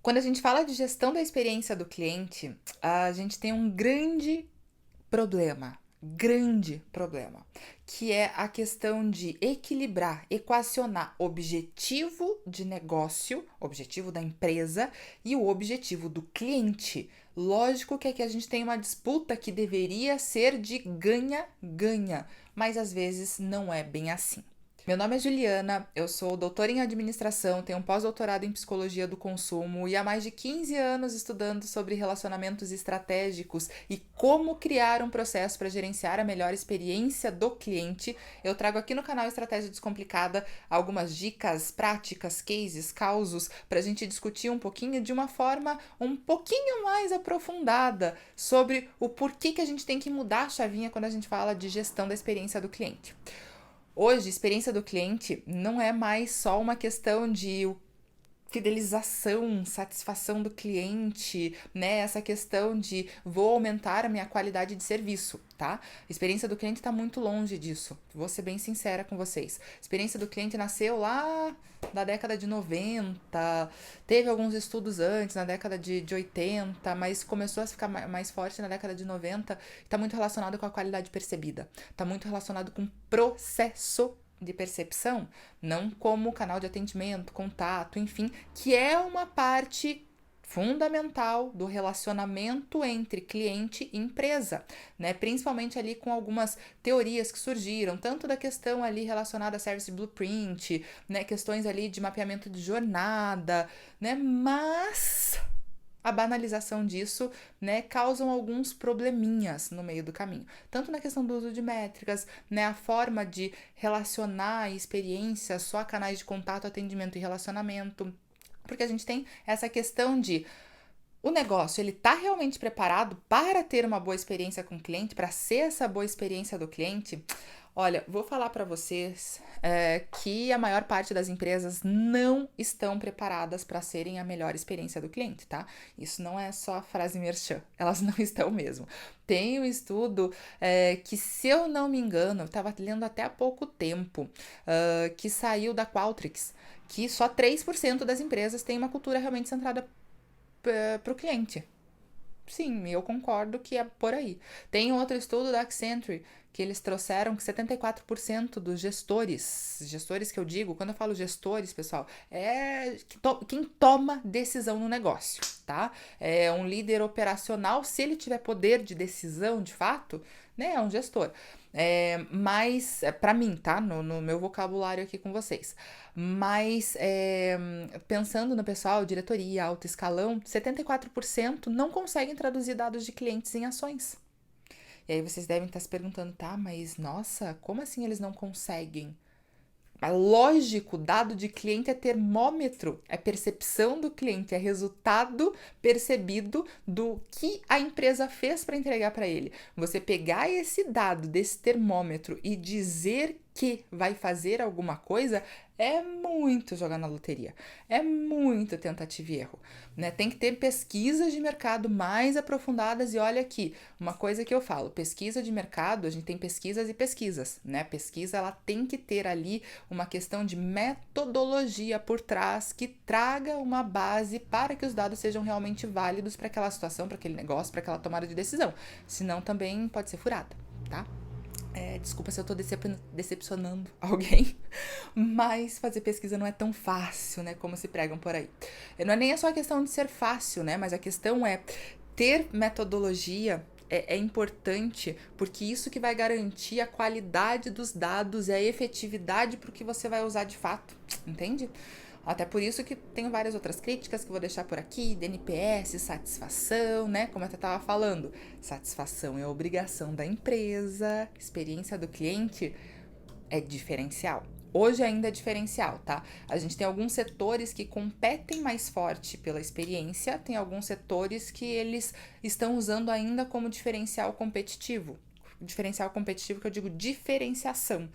Quando a gente fala de gestão da experiência do cliente, a gente tem um grande problema, que é a questão de equilibrar, equacionar objetivo de negócio, objetivo da empresa e o objetivo do cliente. Lógico que aqui a gente tem uma disputa que deveria ser de ganha-ganha, mas às vezes não é bem assim. Meu nome é Juliana, eu sou doutora em administração, tenho um pós-doutorado em psicologia do consumo e há mais de 15 anos estudando sobre relacionamentos estratégicos e como criar um processo para gerenciar a melhor experiência do cliente. Eu trago aqui no canal Estratégia Descomplicada algumas dicas, práticas, cases, causos para a gente discutir um pouquinho de uma forma um pouquinho mais aprofundada sobre o porquê que a gente tem que mudar a chavinha quando a gente fala de gestão da experiência do cliente. Hoje, a experiência do cliente não é mais só uma questão de fidelização, satisfação do cliente, né? Essa questão de vou aumentar a minha qualidade de serviço, tá? A experiência do cliente está muito longe disso. Vou ser bem sincera com vocês. A experiência do cliente nasceu lá da década de 90, teve alguns estudos antes, na década de 80, mas começou a ficar mais forte na década de 90. Está muito relacionado com a qualidade percebida. Está muito relacionado com processo de percepção, não como canal de atendimento, contato, enfim, que é uma parte fundamental do relacionamento entre cliente e empresa, né? Principalmente ali com algumas teorias que surgiram, tanto da questão ali relacionada a Service Blueprint, né? Questões ali de mapeamento de jornada, né? Mas a banalização disso, né, causam alguns probleminhas no meio do caminho. Tanto na questão do uso de métricas, né, a forma de relacionar a experiência, só canais de contato, atendimento e relacionamento, porque a gente tem essa questão de o negócio, ele tá realmente preparado para ter uma boa experiência com o cliente, para ser essa boa experiência do cliente? Olha, vou falar para vocês que a maior parte das empresas não estão preparadas para serem a melhor experiência do cliente, tá? Isso não é só frase merchan, elas não estão mesmo. Tem um estudo que, se eu não me engano, eu estava lendo até há pouco tempo, que saiu da Qualtrics, que só 3% das empresas têm uma cultura realmente centrada para o cliente. Sim, eu concordo que é por aí. Tem outro estudo da Accenture que eles trouxeram que 74% dos gestores que eu digo, quando eu falo gestores, pessoal, é quem toma decisão no negócio, tá? É um líder operacional, se ele tiver poder de decisão de fato, né, é um gestor. Mas, para mim, tá? No meu vocabulário aqui com vocês. Mas, pensando no pessoal, diretoria, alto escalão, 74% não conseguem traduzir dados de clientes em ações. E aí vocês devem estar se perguntando, tá, mas nossa, como assim eles não conseguem? Lógico, dado de cliente é termômetro, é percepção do cliente, é resultado percebido do que a empresa fez para entregar para ele. Você pegar esse dado desse termômetro e dizer que vai fazer alguma coisa é muito jogar na loteria, é muito tentativa e erro, né? Tem que ter pesquisas de mercado mais aprofundadas e olha aqui, uma coisa que eu falo, pesquisa de mercado, a gente tem pesquisas e pesquisas, né? Pesquisa, ela tem que ter ali uma questão de metodologia por trás que traga uma base para que os dados sejam realmente válidos para aquela situação, para aquele negócio, para aquela tomada de decisão. Senão também pode ser furada, tá? Desculpa se eu tô decepcionando alguém, mas fazer pesquisa não é tão fácil, né, como se pregam por aí. Não é nem só a questão de ser fácil, né, mas a questão é ter metodologia é importante, porque isso que vai garantir a qualidade dos dados e a efetividade para o que você vai usar de fato, entende? Até por isso que tenho várias outras críticas que vou deixar por aqui, DNPS, satisfação, né? Como eu estava falando, satisfação é obrigação da empresa, experiência do cliente é diferencial. Hoje ainda é diferencial, tá? A gente tem alguns setores que competem mais forte pela experiência, tem alguns setores que eles estão usando ainda como diferencial competitivo. Diferencial competitivo que eu digo diferenciação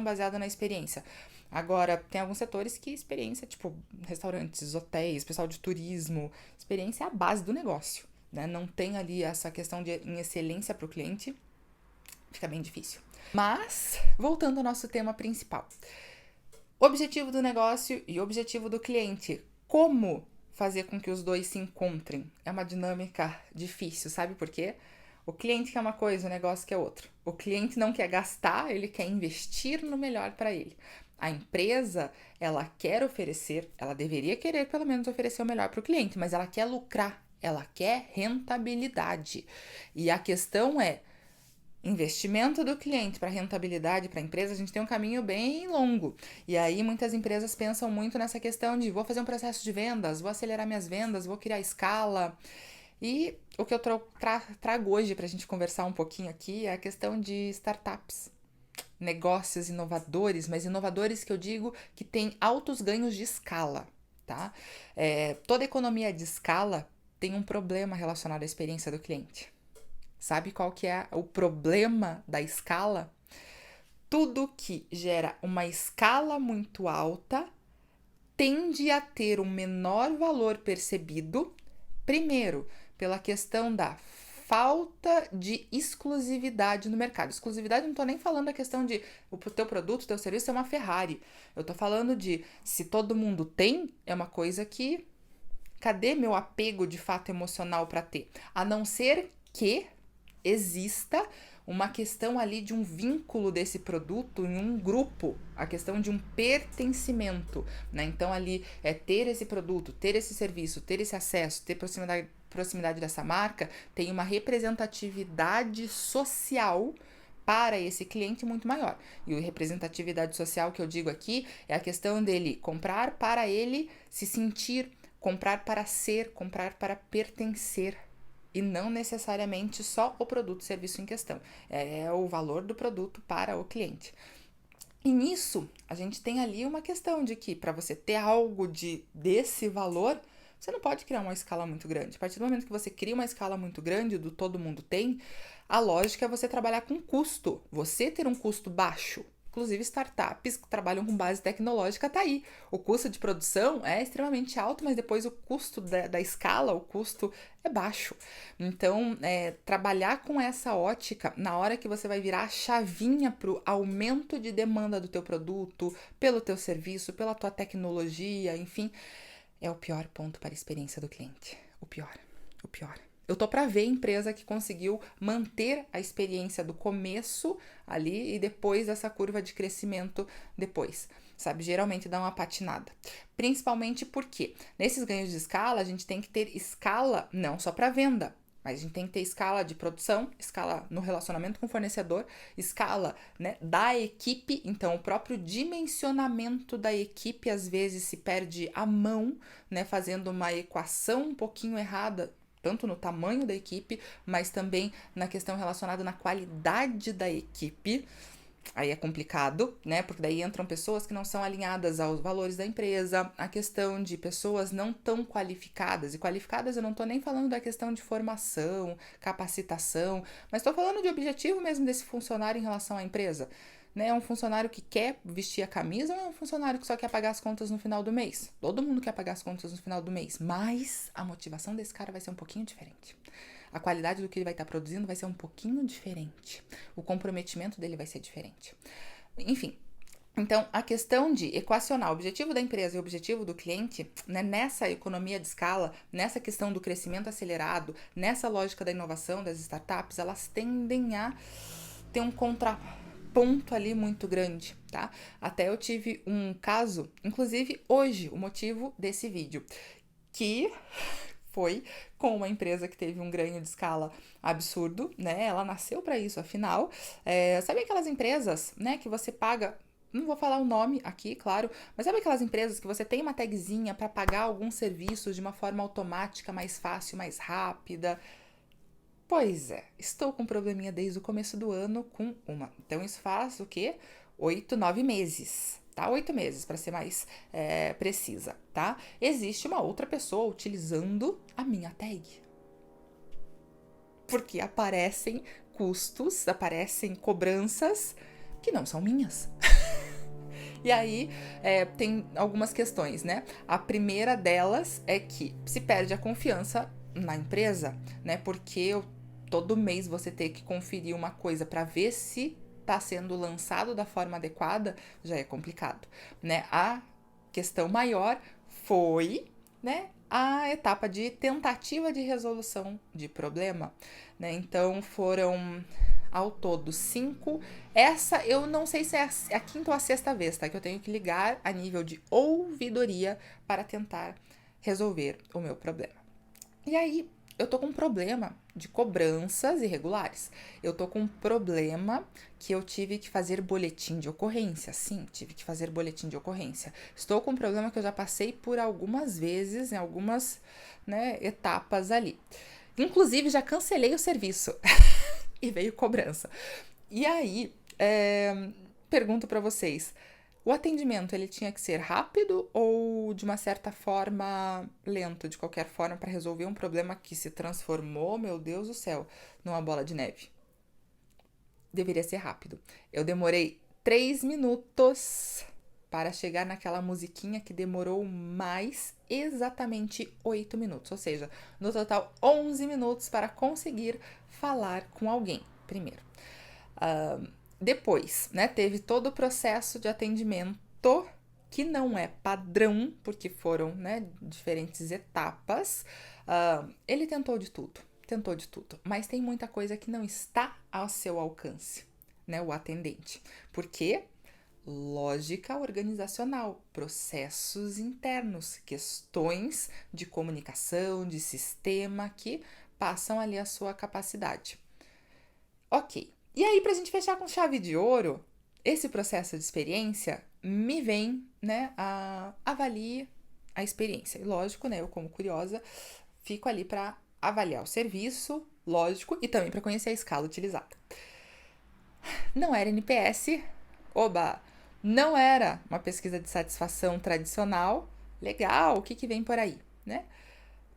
baseada na experiência. Agora, tem alguns setores que experiência, tipo restaurantes, hotéis, pessoal de turismo, experiência é a base do negócio, né? Não tem ali essa questão de em excelência para o cliente, fica bem difícil. Mas, voltando ao nosso tema principal. Objetivo do negócio e objetivo do cliente. Como fazer com que os dois se encontrem? É uma dinâmica difícil, sabe por quê? O cliente quer uma coisa, o negócio quer outra. O cliente não quer gastar, ele quer investir no melhor para ele. A empresa, ela quer oferecer, ela deveria querer pelo menos oferecer o melhor para o cliente, mas ela quer lucrar, ela quer rentabilidade. E a questão é, investimento do cliente para rentabilidade para a empresa, a gente tem um caminho bem longo. E aí muitas empresas pensam muito nessa questão de vou fazer um processo de vendas, vou acelerar minhas vendas, vou criar escala. E o que eu trago hoje para a gente conversar um pouquinho aqui é a questão de startups. Negócios inovadores, mas inovadores que eu digo que tem altos ganhos de escala, tá? Toda economia de escala tem um problema relacionado à experiência do cliente. Sabe qual que é o problema da escala? Tudo que gera uma escala muito alta tende a ter um menor valor percebido, primeiro, pela questão da falta de exclusividade no mercado. Exclusividade, não tô nem falando da questão de o teu produto, o teu serviço é uma Ferrari. Eu tô falando de se todo mundo tem, é uma coisa que cadê meu apego de fato emocional para ter? A não ser que exista uma questão ali de um vínculo desse produto em um grupo, a questão de um pertencimento, né? Então ali é ter esse produto, ter esse serviço, ter esse acesso, ter proximidade dessa marca, tem uma representatividade social para esse cliente muito maior. E a representatividade social que eu digo aqui é a questão dele comprar para ele se sentir, comprar para ser, comprar para pertencer, e não necessariamente só o produto e serviço em questão. É o valor do produto para o cliente. E nisso, a gente tem ali uma questão de que para você ter algo desse valor, você não pode criar uma escala muito grande. A partir do momento que você cria uma escala muito grande, do todo mundo tem, a lógica é você trabalhar com custo. Você ter um custo baixo. Inclusive, startups que trabalham com base tecnológica tá aí. O custo de produção é extremamente alto, mas depois o custo da escala, o custo é baixo. Então, trabalhar com essa ótica, na hora que você vai virar a chavinha para o aumento de demanda do teu produto, pelo teu serviço, pela tua tecnologia, enfim, é o pior ponto para a experiência do cliente. O pior. Eu tô para ver empresa que conseguiu manter a experiência do começo ali e depois essa curva de crescimento depois, sabe? Geralmente dá uma patinada. Principalmente porque nesses ganhos de escala a gente tem que ter escala não só para venda, mas a gente tem que ter escala de produção, escala no relacionamento com o fornecedor, escala, né, da equipe. Então, o próprio dimensionamento da equipe às vezes se perde à mão, né, fazendo uma equação um pouquinho errada, tanto no tamanho da equipe, mas também na questão relacionada na qualidade da equipe. Aí é complicado, né? Porque daí entram pessoas que não são alinhadas aos valores da empresa, a questão de pessoas não tão qualificadas. E qualificadas eu não tô nem falando da questão de formação, capacitação, mas tô falando de objetivo mesmo desse funcionário em relação à empresa. Né? É um funcionário que quer vestir a camisa ou é um funcionário que só quer pagar as contas no final do mês? Todo mundo quer pagar as contas no final do mês, mas a motivação desse cara vai ser um pouquinho diferente. A qualidade do que ele vai estar produzindo vai ser um pouquinho diferente. O comprometimento dele vai ser diferente. Enfim, então a questão de equacionar o objetivo da empresa e o objetivo do cliente, né, nessa economia de escala, nessa questão do crescimento acelerado, nessa lógica da inovação das startups, elas tendem a ter um contraponto ali muito grande, tá? Até eu tive um caso, inclusive hoje, o motivo desse vídeo, que foi com uma empresa que teve um ganho de escala absurdo, né? Ela nasceu para isso, afinal. Sabe aquelas empresas, né, que você paga, não vou falar o nome aqui, claro, mas sabe aquelas empresas que você tem uma tagzinha para pagar alguns serviços de uma forma automática, mais fácil, mais rápida? Pois é, estou com um probleminha desde o começo do ano com uma. Então isso faz o quê? 8, 9 meses. Tá? 8 meses, para ser mais precisa, tá? Existe uma outra pessoa utilizando a minha tag. Porque aparecem custos, aparecem cobranças que não são minhas. E aí, tem algumas questões, né? A primeira delas é que se perde a confiança na empresa, né? Porque todo mês você ter que conferir uma coisa para ver se está sendo lançado da forma adequada, já é complicado, né? A questão maior foi, né, a etapa de tentativa de resolução de problema, né? Então foram ao todo 5. Essa eu não sei se é a quinta ou a sexta vez, tá? Que eu tenho que ligar a nível de ouvidoria para tentar resolver o meu problema. E aí, eu tô com um problema de cobranças irregulares. Eu tô com um problema que eu tive que fazer boletim de ocorrência. Sim, tive que fazer boletim de ocorrência. Estou com um problema que eu já passei por algumas vezes, em algumas, né, etapas ali. Inclusive, já cancelei o serviço e veio cobrança. E aí, pergunto para vocês, o atendimento ele tinha que ser rápido ou de uma certa forma lento, de qualquer forma, para resolver um problema que se transformou, meu Deus do céu, numa bola de neve? Deveria ser rápido. Eu demorei 3 minutos para chegar naquela musiquinha que demorou mais exatamente 8 minutos, ou seja, no total 11 minutos para conseguir falar com alguém primeiro. Depois, né, teve todo o processo de atendimento que não é padrão, porque foram, né, diferentes etapas. Ele tentou de tudo, mas tem muita coisa que não está ao seu alcance, né, o atendente. Por quê? Lógica organizacional, processos internos, questões de comunicação, de sistema que passam ali a sua capacidade. Ok. E aí, pra gente fechar com chave de ouro, esse processo de experiência me vem, né, avalie a experiência. E lógico, né, eu como curiosa, fico ali para avaliar o serviço, lógico, e também para conhecer a escala utilizada. Não era NPS, oba! Não era uma pesquisa de satisfação tradicional, legal, o que vem por aí, né?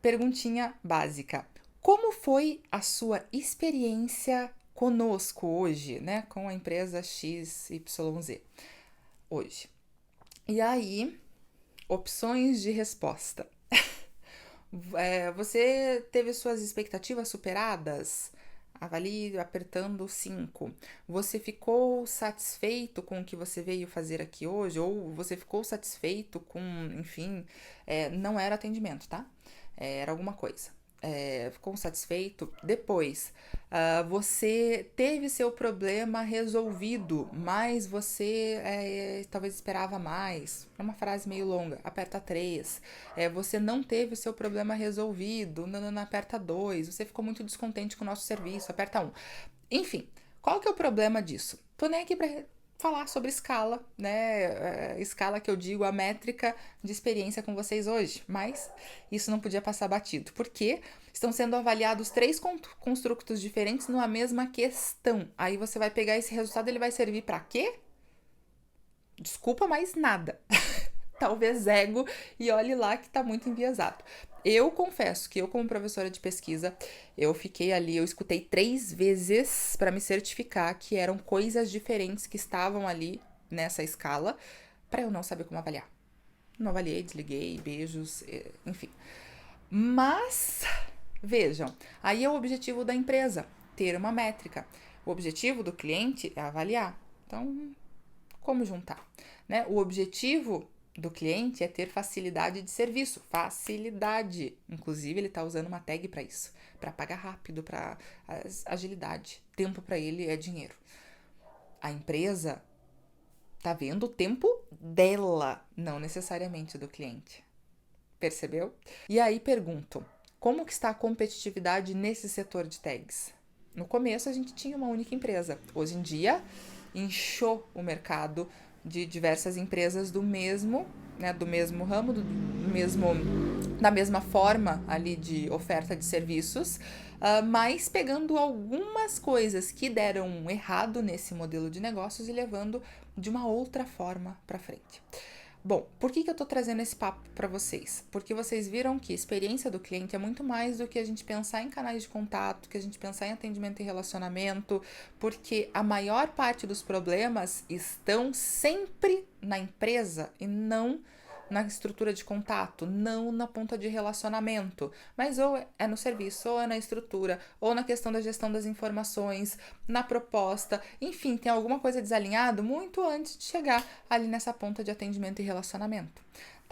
Perguntinha básica. Como foi a sua experiência conosco hoje, né? Com a empresa XYZ hoje. E aí, opções de resposta. Você teve suas expectativas superadas? Avalie apertando 5. Você ficou satisfeito com o que você veio fazer aqui hoje? Ou você ficou satisfeito com, enfim, não era atendimento, tá? Era alguma coisa. Ficou satisfeito? Depois, você teve seu problema resolvido, mas você talvez esperava mais. É uma frase meio longa, aperta 3. Você não teve o seu problema resolvido, não, aperta 2. Você ficou muito descontente com o nosso serviço, aperta 1. Enfim, qual que é o problema disso? Tô nem aqui para falar sobre escala, né? Escala que eu digo, a métrica de experiência com vocês hoje, mas isso não podia passar batido, porque estão sendo avaliados 3 construtos diferentes numa mesma questão. Aí você vai pegar esse resultado, ele vai servir para quê? Desculpa, mas nada. Talvez ego, e olhe lá que tá muito enviesado. Eu confesso que eu, como professora de pesquisa, eu fiquei ali, eu escutei 3 vezes para me certificar que eram coisas diferentes que estavam ali nessa escala, para eu não saber como avaliar. Não avaliei, desliguei, beijos, enfim. Mas, vejam, aí é o objetivo da empresa, ter uma métrica. O objetivo do cliente é avaliar. Então, como juntar, né? O objetivo do cliente é ter facilidade de serviço, facilidade. Inclusive, ele está usando uma tag para isso, para pagar rápido, para agilidade. Tempo para ele é dinheiro. A empresa tá vendo o tempo dela, não necessariamente do cliente. Percebeu? E aí pergunto, como que está a competitividade nesse setor de tags? No começo a gente tinha uma única empresa. Hoje em dia, inchou o mercado de diversas empresas do mesmo, né, do mesmo ramo, da mesma forma ali de oferta de serviços, mas pegando algumas coisas que deram errado nesse modelo de negócios e levando de uma outra forma para frente. Bom, por que eu tô trazendo esse papo para vocês? Porque vocês viram que a experiência do cliente é muito mais do que a gente pensar em canais de contato, que a gente pensar em atendimento e relacionamento, porque a maior parte dos problemas estão sempre na empresa e não na estrutura de contato, não na ponta de relacionamento, mas ou é no serviço, ou é na estrutura, ou na questão da gestão das informações, na proposta, enfim, tem alguma coisa desalinhada muito antes de chegar ali nessa ponta de atendimento e relacionamento,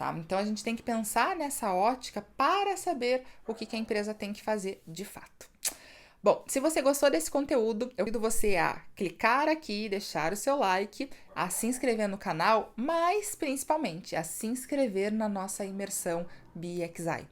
tá? Então a gente tem que pensar nessa ótica para saber o que a empresa tem que fazer de fato. Bom, se você gostou desse conteúdo, eu convido você a clicar aqui, deixar o seu like, a se inscrever no canal, mas principalmente a se inscrever na nossa imersão BXI.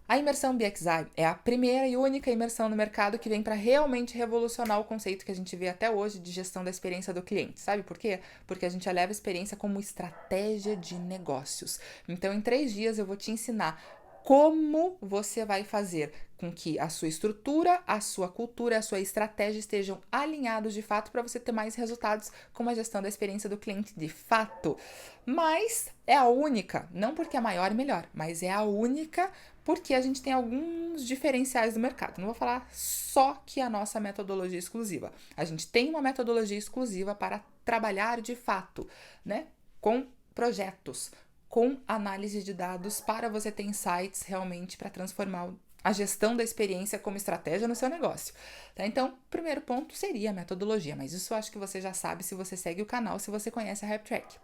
A imersão BXI é a primeira e única imersão no mercado que vem para realmente revolucionar o conceito que a gente vê até hoje de gestão da experiência do cliente. Sabe por quê? Porque a gente eleva a experiência como estratégia de negócios. Então, em 3 dias eu vou te ensinar como você vai fazer com que a sua estrutura, a sua cultura, a sua estratégia estejam alinhados de fato para você ter mais resultados com a gestão da experiência do cliente de fato. Mas é a única, não porque é maior e melhor, mas é a única porque a gente tem alguns diferenciais do mercado. Não vou falar só que a nossa metodologia é exclusiva. A gente tem uma metodologia exclusiva para trabalhar de fato, né, com projetos, com análise de dados para você ter insights realmente para transformar a gestão da experiência como estratégia no seu negócio. Tá? Então, o primeiro ponto seria a metodologia, mas isso eu acho que você já sabe se você segue o canal, se você conhece a HypeTrack.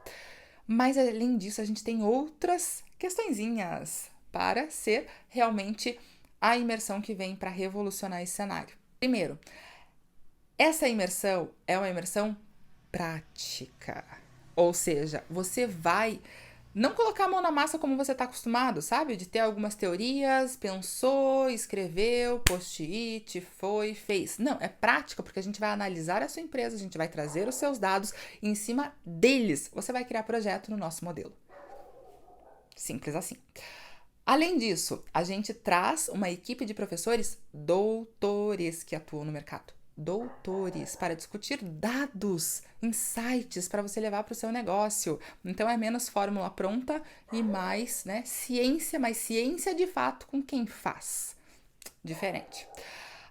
Mas, além disso, a gente tem outras questõezinhas para ser realmente a imersão que vem para revolucionar esse cenário. Primeiro, essa imersão é uma imersão prática, ou seja, você vai não colocar a mão na massa como você está acostumado, sabe? De ter algumas teorias, pensou, escreveu, post-it, foi, fez. Não, é prática, porque a gente vai analisar a sua empresa, a gente vai trazer os seus dados e em cima deles você vai criar projeto no nosso modelo. Simples assim. Além disso, a gente traz uma equipe de professores doutores que atuam no mercado. Doutores para discutir dados, insights para você levar para o seu negócio. Então é menos fórmula pronta e mais, né, ciência, mas ciência de fato com quem faz. Diferente.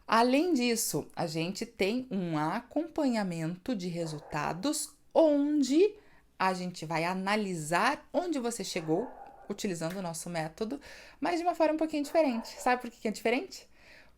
Além disso, a gente tem um acompanhamento de resultados onde a gente vai analisar onde você chegou utilizando o nosso método, mas de uma forma um pouquinho diferente. Sabe por que é diferente?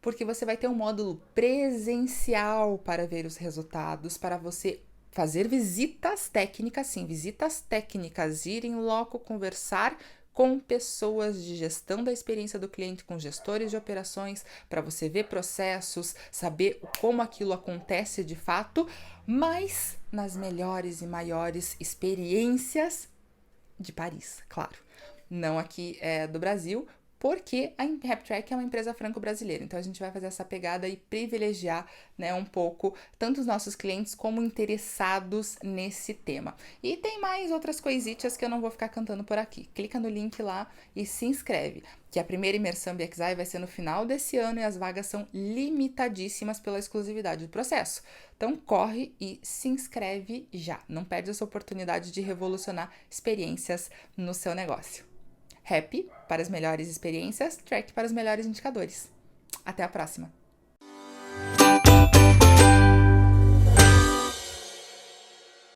Porque você vai ter um módulo presencial para ver os resultados, para você fazer visitas técnicas, sim, visitas técnicas, ir em loco, conversar com pessoas de gestão da experiência do cliente, com gestores de operações, para você ver processos, saber como aquilo acontece de fato, mas nas melhores e maiores experiências de Paris, claro. Não aqui do Brasil, porque a HypeTrack é uma empresa franco-brasileira. Então, a gente vai fazer essa pegada e privilegiar, né, um pouco tanto os nossos clientes como interessados nesse tema. E tem mais outras coisitas que eu não vou ficar cantando por aqui. Clica no link lá e se inscreve, que a primeira imersão BXI vai ser no final desse ano e as vagas são limitadíssimas pela exclusividade do processo. Então, corre e se inscreve já. Não perde essa oportunidade de revolucionar experiências no seu negócio. Happy para as melhores experiências, Track para os melhores indicadores. Até a próxima!